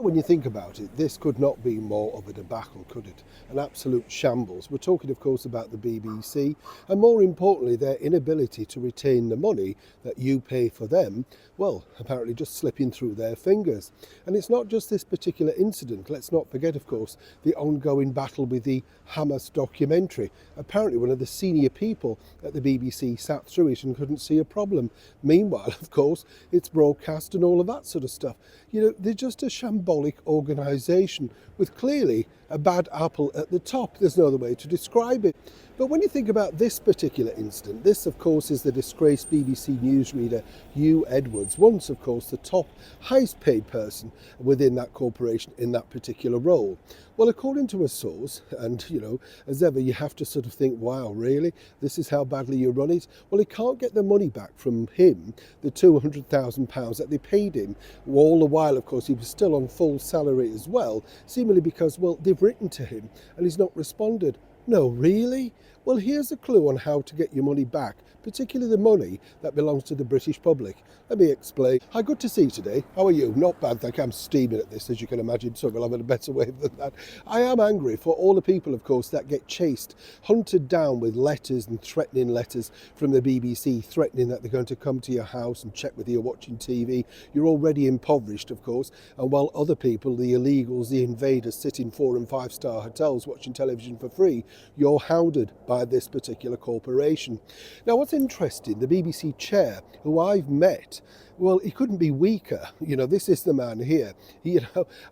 When you think about it, this could not be more of a debacle, could it? An absolute shambles. We're talking, of course, about the BBC and more importantly, their inability to retain the money that you pay for them, well, apparently just slipping through their fingers. And it's not just this particular incident. Let's not forget, of course, the ongoing battle with the Hamas documentary. Apparently, one of the senior people at the BBC sat through it and couldn't see a problem. Meanwhile, of course, it's broadcast and all of that sort of stuff. You know, they're just a shambolic organisation with clearly a bad apple at the top. There's no other way to describe it. But when you think about this particular incident, this of course is the disgraced BBC newsreader Hugh Edwards, once of course the top highest paid person within that corporation in that particular role. Well, according to a source, and you know, as ever you have to sort of think, wow, really? This is how badly you run it? Well, he can't get the money back from him, the £200,000 that they paid him. All the while, of course, he was still on full salary as well, seemingly because, well, they've written to him and he's not responded. No, really? Well, here's a clue on how to get your money back, particularly the money that belongs to the British public. Let me explain. Hi, good to see you today. How are you? Not bad, thank you. I'm steaming at this, as you can imagine, so we'll have a better way than that. I am angry for all the people, of course, that get chased, hunted down with letters and threatening letters from the BBC, threatening that they're going to come to your house and check whether you're watching TV. You're already impoverished, of course, and while other people, the illegals, the invaders, sit in 4- and 5-star hotels watching television for free, you're hounded by this particular corporation. Now, what's interesting, the BBC chair, who I've met, well, he couldn't be weaker. You know, this is the man here.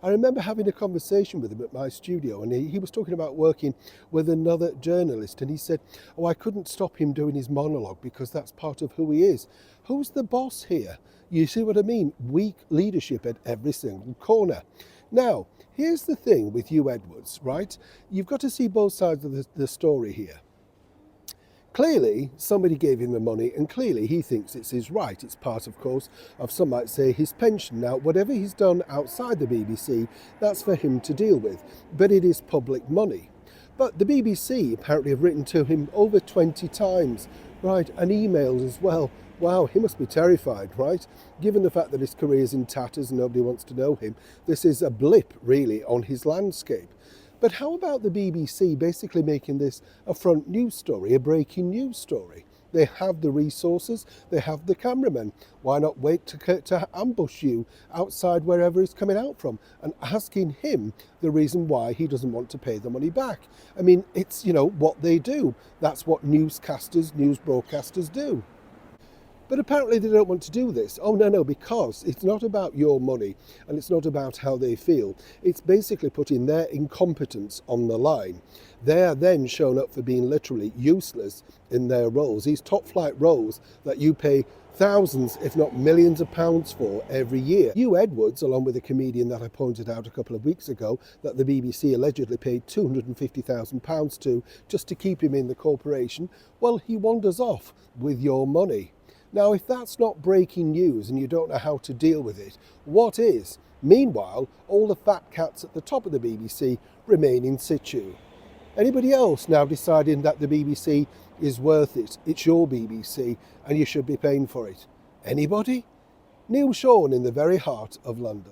I remember having a conversation with him at my studio, and he was talking about working with another journalist, and he said, oh, I couldn't stop him doing his monologue because that's part of who he is. Who's the boss here? You see what I mean? Weak leadership at every single corner. Now, here's the thing with Hugh Edwards, right? You've got to see both sides of the story here. Clearly, somebody gave him the money, and clearly he thinks it's his right. It's part, of course, of some might say his pension. Now, whatever he's done outside the BBC, that's for him to deal with. But it is public money. But the BBC apparently have written to him over 20 times, right, and emailed as well. Wow, he must be terrified, right? Given the fact that his career is in tatters and nobody wants to know him, this is a blip, really, on his landscape. But how about the BBC basically making this a front news story, a breaking news story? They have the resources, they have the cameramen. Why not wait to ambush you outside wherever he's coming out from and asking him the reason why he doesn't want to pay the money back? I mean, it's, you know, what they do. That's what newscasters, news broadcasters do. But apparently they don't want to do this. Oh, no, because it's not about your money and it's not about how they feel. It's basically putting their incompetence on the line. They are then shown up for being literally useless in their roles, these top flight roles that you pay thousands, if not millions of pounds for every year. Hugh Edwards, along with a comedian that I pointed out a couple of weeks ago, that the BBC allegedly paid £250,000 to just to keep him in the corporation, well, he wanders off with your money. Now, if that's not breaking news and you don't know how to deal with it, what is? Meanwhile, all the fat cats at the top of the BBC remain in situ. Anybody else now deciding that the BBC is worth it? It's your BBC and you should be paying for it. Anybody? Neil Sean in the very heart of London.